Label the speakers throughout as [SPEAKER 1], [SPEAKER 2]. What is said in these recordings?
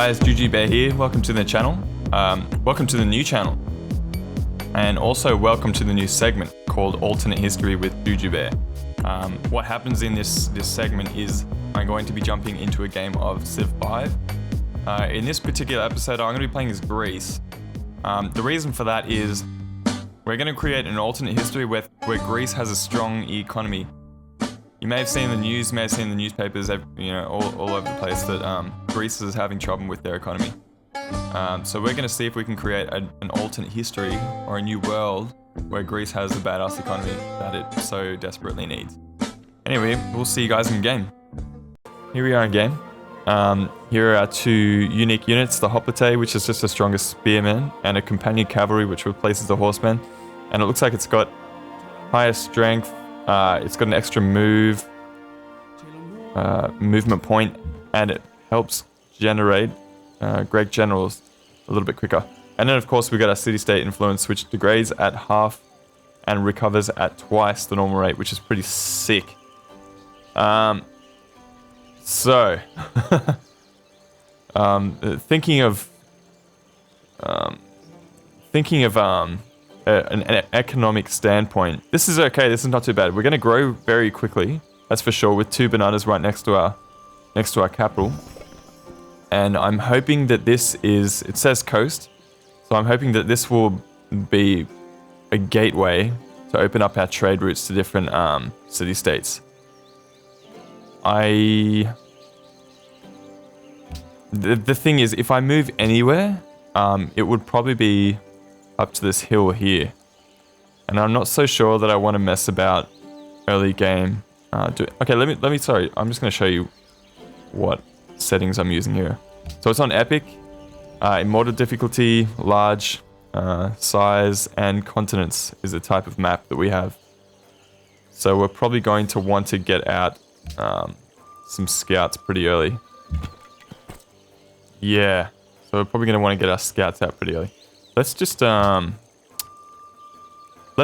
[SPEAKER 1] guys, Jujubeaar here. Welcome to the channel. Welcome to the new channel. And also welcome to the new segment called Alternate History with Jujubeaar. What happens in this segment is I'm going to be jumping into a game of Civ 5. In this particular episode, I'm going to be playing as Greece. The reason for that is we're going to create an alternate history where Greece has a strong economy. You may have seen the news, may have seen the newspapers, all over the place that Greece is having trouble with their economy. So we're going to see if we can create an alternate history or a new world where Greece has the badass economy that it so desperately needs. Anyway, we'll see you guys in game. Here we are in game. Here are our two unique units, the Hoplite, which is just the strongest spearman, and a companion cavalry, which replaces the horseman. And it looks like it's got higher strength, it's got an extra movement point, and it helps generate great generals a little bit quicker. And then of course we got our city-state influence, which degrades at half and recovers at twice the normal rate, which is pretty sick. So thinking of an economic standpoint, this is okay. This is not too bad. We're going to grow very quickly, that's for sure, with 2 bananas right next to our capital. And I'm hoping that this is, it says coast, so I'm hoping that this will be a gateway to open up our trade routes to different city-states. The thing is, if I move anywhere, it would probably be up to this hill here. And I'm not so sure that I want to mess about early game. Okay, let me, sorry, I'm just going to show you what settings I'm using here. So it's on epic, Immortal difficulty, large, size, and continents is the type of map that we have. So we're probably going to want to get out some scouts pretty early. Yeah, so we're probably going to want to get our scouts out pretty early. Let's just, let's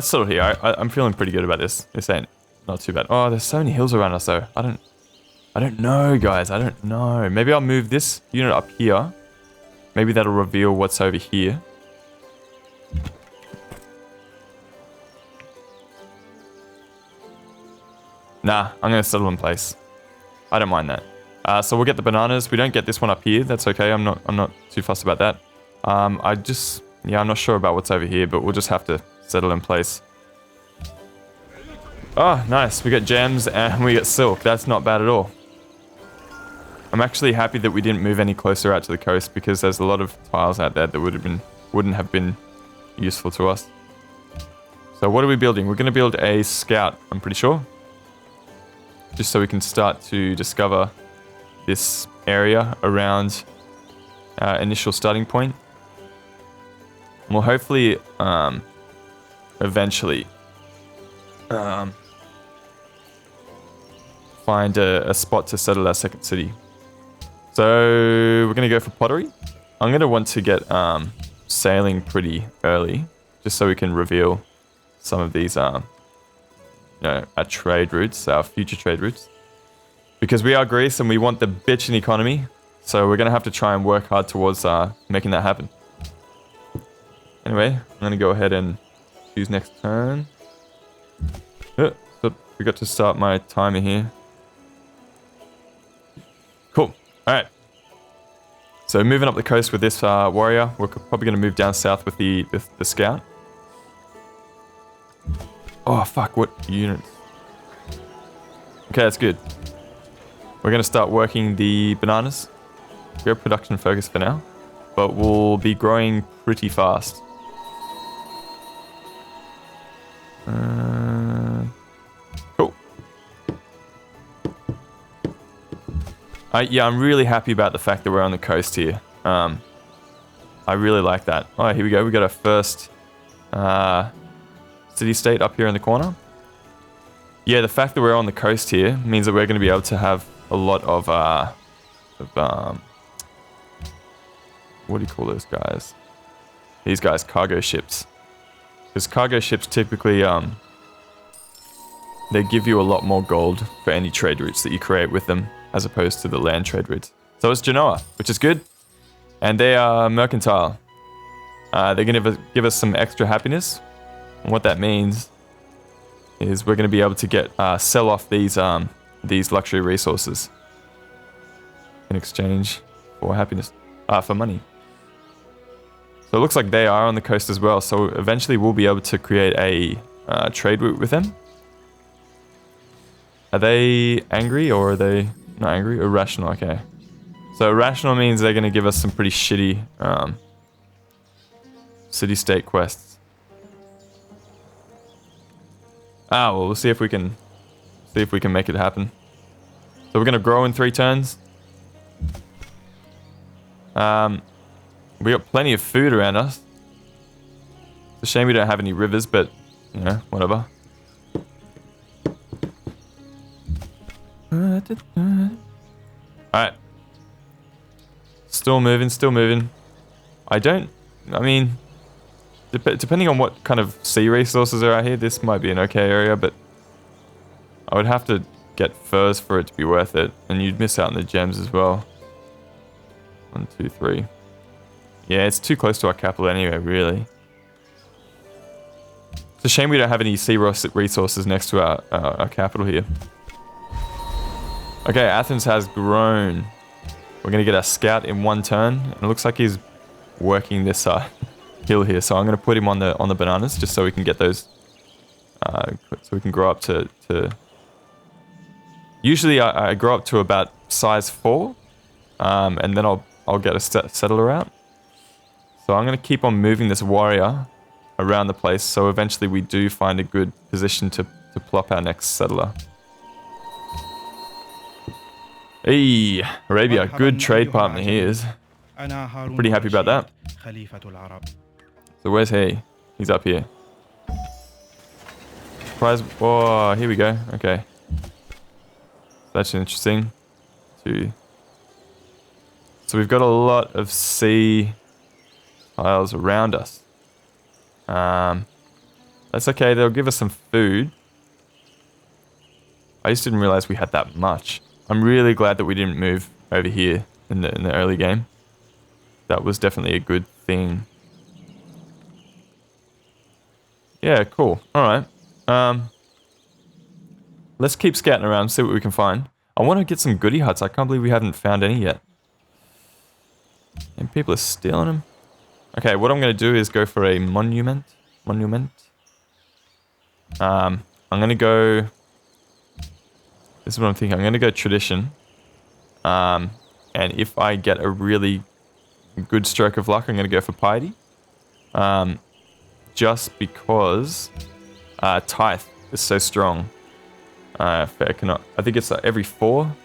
[SPEAKER 1] settle here. I'm feeling pretty good about this. This ain't not too bad. Oh, there's so many hills around us though. I don't know, guys. I don't know. Maybe I'll move this unit up here. Maybe that'll reveal what's over here. Nah, I'm going to settle in place. I don't mind that. So we'll get the bananas. We don't get this one up here. That's okay. I'm not too fussed about that. I'm not sure about what's over here, but we'll just have to settle in place. Oh, nice. We got gems and we got silk. That's not bad at all. I'm actually happy that we didn't move any closer out to the coast, because there's a lot of tiles out there that wouldn't have been useful to us. So what are we building? We're going to build a scout, I'm pretty sure. Just so we can start to discover this area around our initial starting point. And we'll hopefully eventually find a spot to settle our second city. So we're going to go for pottery. I'm going to want to get sailing pretty early, just so we can reveal some of these our trade routes, our future trade routes. Because we are Greece and we want the bitchin' economy, so we're going to have to try and work hard towards making that happen. Anyway, I'm going to go ahead and choose next turn. So forgot to start my timer here. Cool. Alright. So moving up the coast with this warrior, we're probably going to move down south with the scout. Oh, fuck, what unit? Okay, that's good. We're going to start working the bananas. Go production focus for now, but we'll be growing pretty fast. Cool. Yeah, I'm really happy about the fact that we're on the coast here. I really like that. Oh, here we go. We got our first city-state up here in the corner. Yeah, the fact that we're on the coast here means that we're going to be able to have a lot of what do you call those guys? These guys, cargo ships. Because cargo ships typically, they give you a lot more gold for any trade routes that you create with them, as opposed to the land trade routes. So it's Genoa, which is good. And they are mercantile. They're going to give us some extra happiness. And what that means is we're going to be able to get sell off these luxury resources in exchange for happiness, for money. So it looks like they are on the coast as well. So eventually we'll be able to create a trade route with them. Are they angry or are they not angry? Irrational, okay. So irrational means they're going to give us some pretty shitty city-state quests. Well, we'll see if we can make it happen. So we're going to grow in 3 turns. We got plenty of food around us. It's a shame we don't have any rivers, but you know, whatever. Alright. Still moving, still moving. I mean, depending on what kind of sea resources are out here, this might be an okay area, but I would have to get furs for it to be worth it, and you'd miss out on the gems as well. 1, 2, 3. Yeah, it's too close to our capital anyway, really. It's a shame we don't have any sea resources next to our capital here. Okay, Athens has grown. We're going to get our scout in 1 turn. And it looks like he's working this hill here. So I'm going to put him on the bananas just so we can get those. So we can grow up to... Usually I grow up to about size 4. And then I'll get a settler out. So I'm going to keep on moving this warrior around the place. So eventually we do find a good position to plop our next settler. Hey, Arabia, good trade partner he is. Pretty happy about that. So where's he? He's up here. Prize. Oh, here we go. Okay. That's interesting. So we've got a lot of sea tiles around us. That's okay. They'll give us some food. I just didn't realize we had that much. I'm really glad that we didn't move over here in the early game. That was definitely a good thing. Yeah, cool. All right. Let's keep scouting around, see what we can find. I want to get some goodie huts. I can't believe we haven't found any yet. And people are stealing them. Okay, what I'm going to do is go for a monument. I'm going to go... This is what I'm thinking. I'm going to go tradition. And if I get a really good stroke of luck, I'm going to go for piety. Just because tithe is so strong. I think it's like every 4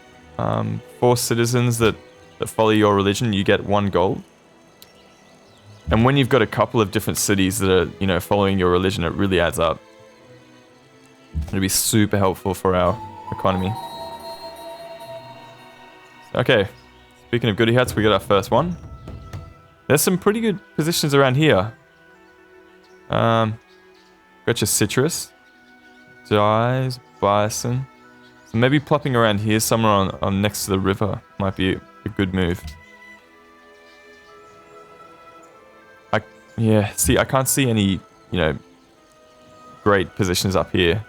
[SPEAKER 1] citizens that follow your religion, you get 1 gold. And when you've got a couple of different cities that are, you know, following your religion, it really adds up. It'll be super helpful for our economy. Okay, speaking of goodie huts, we got our first one. There's some pretty good positions around here. Got your citrus, dyes, bison. So maybe plopping around here somewhere on next to the river might be a good move. Yeah, see, I can't see any, you know, great positions up here.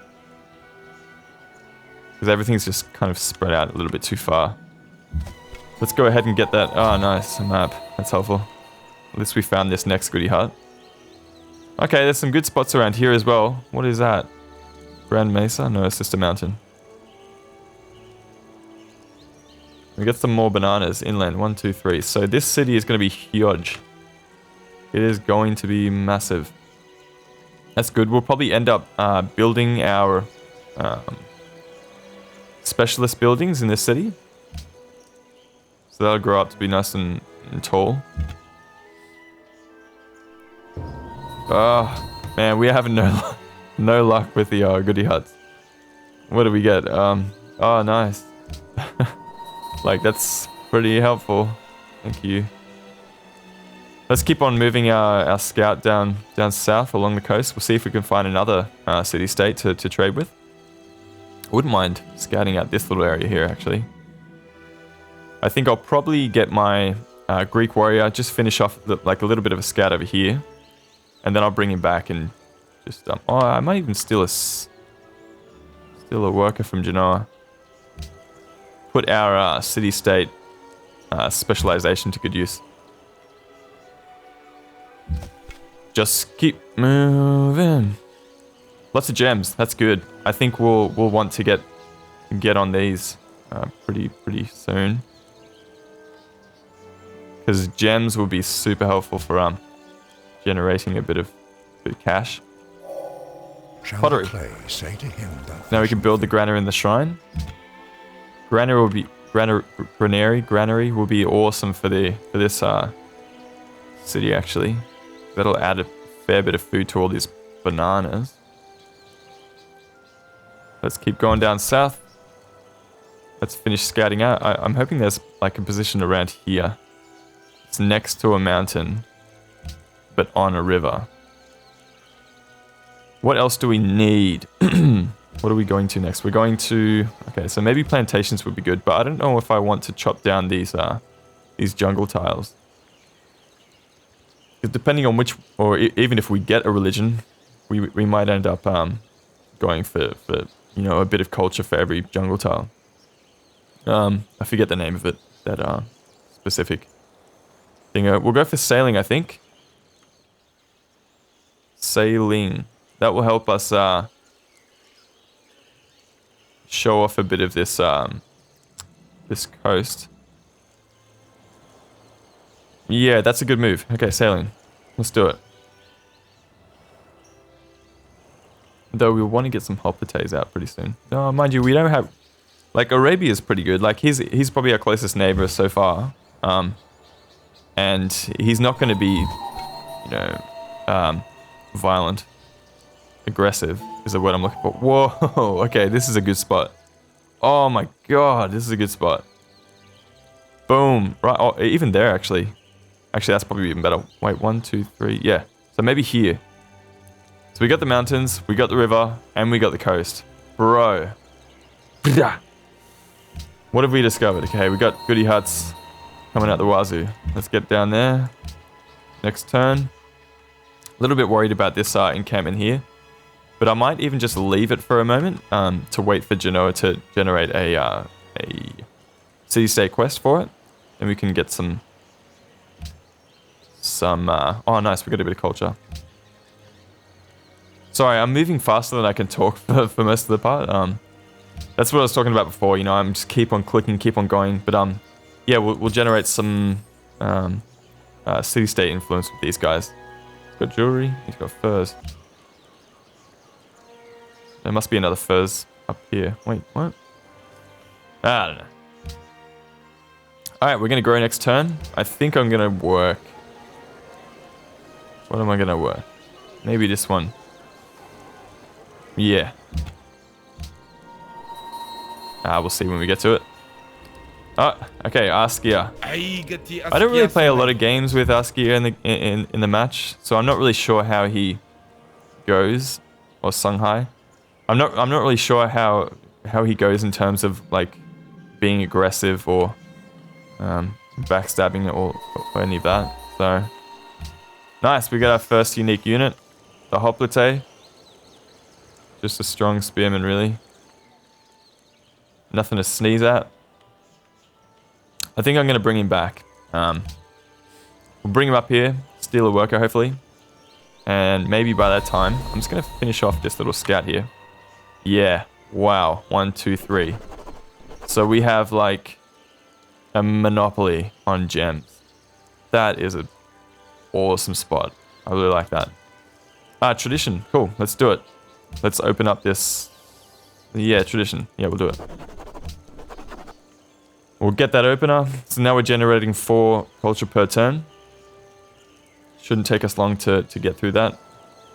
[SPEAKER 1] Because everything's just kind of spread out a little bit too far. Let's go ahead and get that. Oh, nice, a map. That's helpful. At least we found this next goodie hut. Okay, there's some good spots around here as well. What is that? Grand Mesa? No, it's just a mountain. We get some more bananas inland. 1, 2, 3. So this city is going to be huge. It is going to be massive. That's good. We'll probably end up building our specialist buildings in this city. So that'll grow up to be nice and tall. Oh, man, we have no luck with the goodie huts. What do we get? Oh, nice. Like, that's pretty helpful. Thank you. Let's keep on moving our scout down south along the coast. We'll see if we can find another city-state to trade with. I wouldn't mind scouting out this little area here, actually. I think I'll probably get my Greek warrior. Just finish off like a little bit of a scout over here. And then I'll bring him back and just... oh, I might even steal a worker from Genoa. Put our city-state specialization to good use. Just keep moving. Lots of gems. That's good. I think we'll want to get on these pretty soon, because gems will be super helpful for generating a bit of cash. Pottery. Now we can build the granary in the shrine. Granary will be awesome for this city actually. That'll add a fair bit of food to all these bananas. Let's keep going down south. Let's finish scouting out. I'm hoping there's like a position around here. It's next to a mountain, but on a river. What else do we need? What are we going to next? We're going to... okay, so maybe plantations would be good, but I don't know if I want to chop down these jungle tiles. Because depending on which... or even if we get a religion, we might end up going for you know, a bit of culture for every jungle tile. I forget the name of it, that specific thing. We'll go for sailing, I think. Sailing. That will help us show off a bit of this this coast. Yeah, that's a good move. Okay, sailing. Let's do it. Though we'll want to get some hoplites out pretty soon. Oh, mind you, we don't have... like, Arabia's pretty good. Like, he's probably our closest neighbor so far. And he's not going to be, you know, violent. Aggressive is the word I'm looking for. Whoa, okay, this is a good spot. Oh my god, this is a good spot. Boom. Right, oh, even there, actually. Actually, that's probably even better. Wait, 1, 2, 3, yeah. So maybe here. So we got the mountains, we got the river, and we got the coast. Bro. What have we discovered? Okay, we got goody huts coming out the wazoo. Let's get down there. Next turn. A little bit worried about this encampment here. But I might even just leave it for a moment to wait for Genoa to generate a city-state quest for it. And we can get some... oh, nice, we got a bit of culture. Sorry, I'm moving faster than I can talk for most of the part. That's what I was talking about before, you know, I'm just keep on clicking, keep on going. But yeah, we'll generate some city-state influence with these guys. He's got jewelry, he's got furs. There must be another furs up here. Wait, what? I don't know. Alright, we're going to grow next turn. I think I'm going to work. What am I going to work? Maybe this one. Yeah. We'll see when we get to it. Oh, okay, Askia. I don't really play a lot of games with Askia in the match, so I'm not really sure how he goes, or Songhai. I'm not really sure how he goes in terms of like being aggressive or backstabbing or any of that. So nice, we got our first unique unit, the Hoplite. Just a strong spearman, really. Nothing to sneeze at. I think I'm going to bring him back. We'll bring him up here, steal a worker hopefully. And maybe by that time, I'm just going to finish off this little scout here. Yeah, wow, 1, 2, 3. So we have like a monopoly on gems. That is an awesome spot. I really like that. Tradition, cool, let's do it. Let's open up this, yeah, tradition. Yeah, we'll do it. We'll get that opener. So now we're generating 4 culture per turn. Shouldn't take us long to get through that.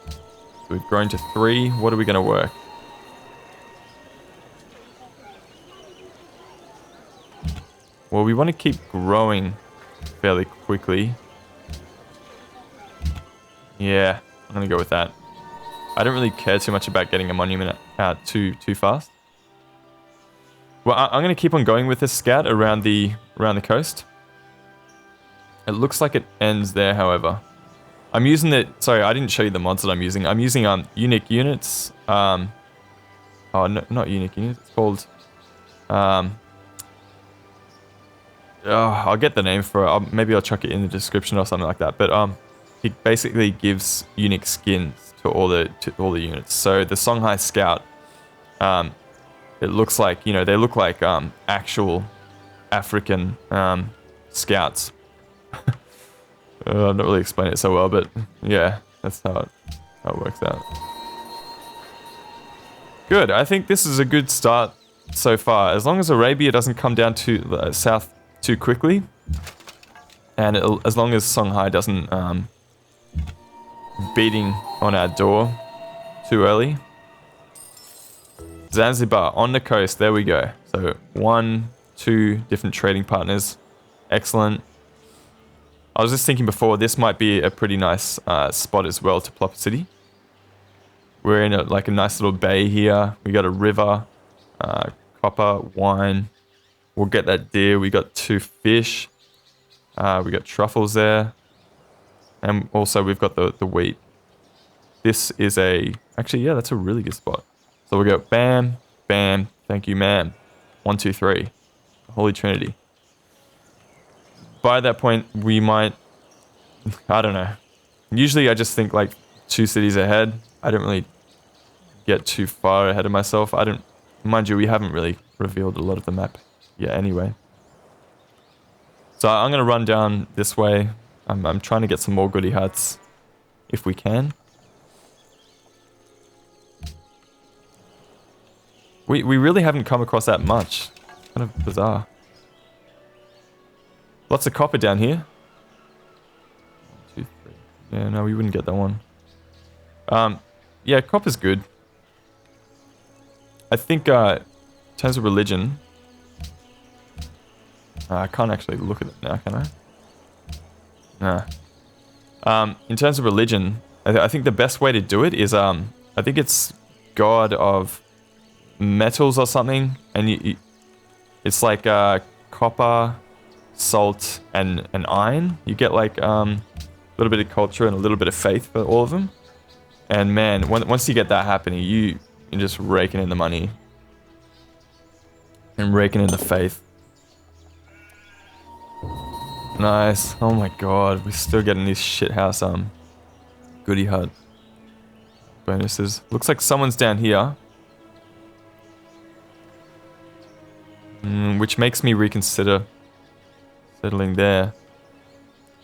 [SPEAKER 1] So we've grown to 3. What are we going to work? Well, we want to keep growing fairly quickly. Yeah, I'm going to go with that. I don't really care too much about getting a monument out too fast. Well, I'm going to keep on going with this scout around the coast. It looks like it ends there, however. I'm using it. Sorry, I didn't show you the mods that I'm using. I'm using unique units. Oh, no, not unique units. It's called. I'll get the name for it. Maybe I'll chuck it in the description or something like that. But it basically gives unique skins to all the units. So the Songhai Scout, it looks like, you know, they look like actual African scouts. I'm not really explaining it so well, but yeah, that's how it works out. Good. I think this is a good start so far. As long as Arabia doesn't come down to the south too quickly, and as long as Songhai doesn't beating on our door too early. Zanzibar on the coast. There we go. So 1, 2 different trading partners. Excellent. I was just thinking before, this might be a pretty nice spot as well to plop a city. We're in like a nice little bay here. We got a river, copper, wine. We'll get that deer. We got 2 fish. We got truffles there. And also we've got the wheat. This is actually, yeah, that's a really good spot. So we'll go bam, bam, thank you, ma'am. 1, 2, 3. Holy Trinity. By that point, we might, I don't know. Usually I just think like 2 cities ahead. I don't really get too far ahead of myself. Mind you, we haven't really revealed a lot of the map yet anyway. So I'm going to run down this way. I'm trying to get some more goody huts if we can. We really haven't come across that much. Kind of bizarre. Lots of copper down here. 1, 2, 3. Yeah, no, we wouldn't get that one. Yeah, copper's good. I think in terms of religion, I can't actually look at it now, can I? Nah. In terms of religion, I think the best way to do it is I think it's god of metals or something, and it's like copper, salt, and iron. You get like a little bit of culture and a little bit of faith for all of them. And man, once you get that happening, you're just raking in the money and raking in the faith. Nice. Oh my god, we're still getting these shithouse goody hut bonuses. Looks like someone's down here. Which makes me reconsider settling there.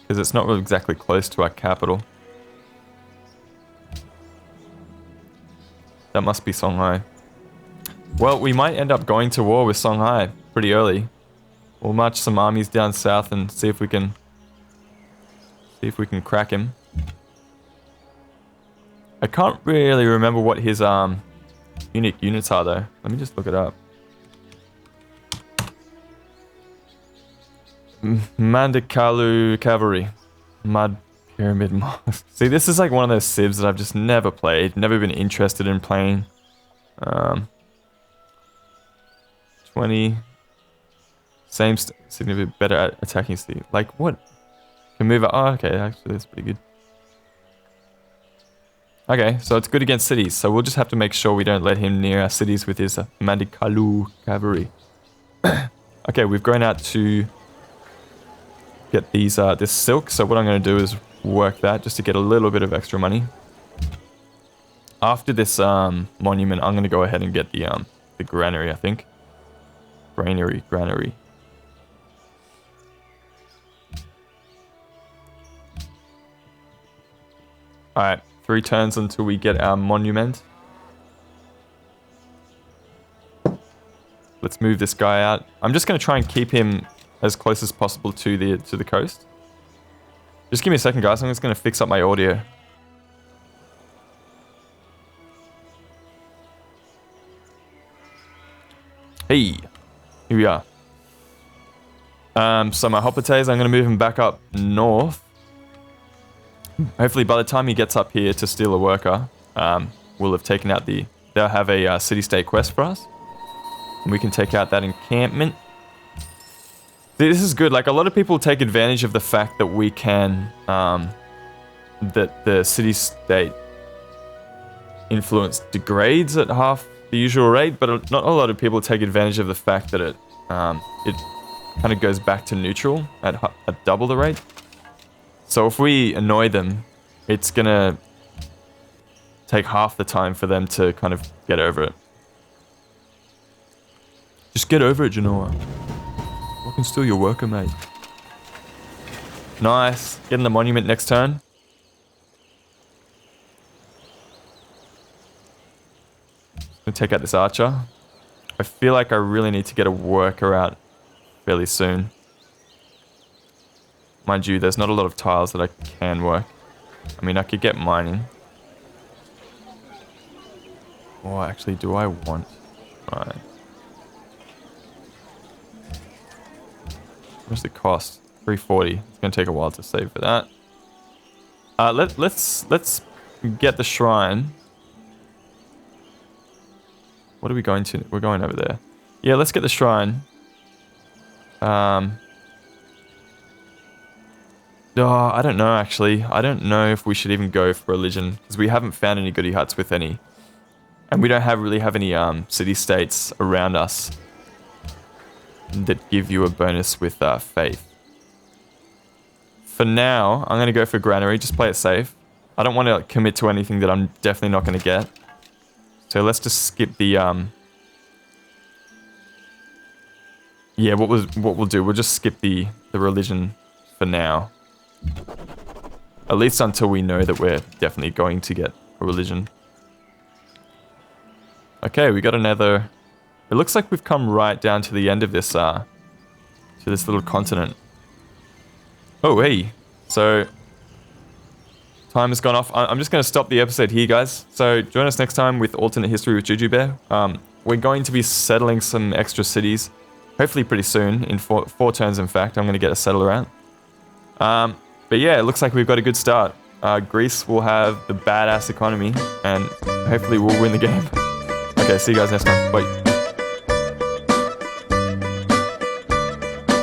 [SPEAKER 1] Because it's not really exactly close to our capital. That must be Songhai. Well, we might end up going to war with Songhai pretty early. We'll march some armies down south and see if we can crack him. I can't really remember what his unique units are though. Let me just look it up. Mandakalu Cavalry. Mud Pyramid Mosque. See, this is like one of those civs that I've just never played, never been interested in playing. 20. Same significant better at attacking speed. Like what? Can move. Oh, okay, actually that's pretty good. Okay, so it's good against cities. So we'll just have to make sure we don't let him near our cities with his Mandikalu Cavalry. Okay, we've gone out to get these this silk. So what I'm going to do is work that just to get a little bit of extra money. After this monument, I'm going to go ahead and get the granary, I think. Granary. Alright, 3 turns until we get our monument. Let's move this guy out. I'm just going to try and keep him as close as possible to the coast. Just give me a second, guys. I'm just going to fix up my audio. Hey, here we are. So my Hoplites, I'm going to move him back up north. Hopefully by the time he gets up here to steal a worker, we'll have taken out they'll have a city-state quest for us. And we can take out that encampment. This is good. Like, a lot of people take advantage of the fact that we can, that the city-state influence degrades at half the usual rate, but not a lot of people take advantage of the fact that it kind of goes back to neutral at double the rate. So if we annoy them, it's gonna take half the time for them to kind of get over it. Just get over it, Genoa. I can steal your worker, mate. Nice. Getting the monument next turn. Gonna take out this archer. I feel like I really need to get a worker out fairly soon. Mind you, there's not a lot of tiles that I can work. I mean, I could get mining. Oh, actually, do I want... Right. What's the cost? 340. It's gonna take a while to save for that. Let's get the shrine. What are we going to? We're going over there. Yeah, let's get the shrine. Oh, I don't know, actually. I don't know if we should even go for religion, because we haven't found any goody huts with any. And we don't really have any city-states around us that give you a bonus with faith. For now, I'm going to go for granary, just play it safe. I don't want to commit to anything that I'm definitely not going to get. So let's just skip the... Yeah, what we'll do, we'll just skip the religion for now. At least until we know that we're definitely going to get a religion. Okay, we got another... It looks like we've come right down to the end of this, to this little continent. Oh, hey. So, time has gone off. I'm just going to stop the episode here, guys. So, join us next time with Alternate History with Jujubeaar. We're going to be settling some extra cities, hopefully pretty soon, in four turns, in fact. I'm going to get a settler out. But yeah, it looks like we've got a good start. Greece will have the badass economy, and hopefully we'll win the game. Okay, see you guys next time. Bye.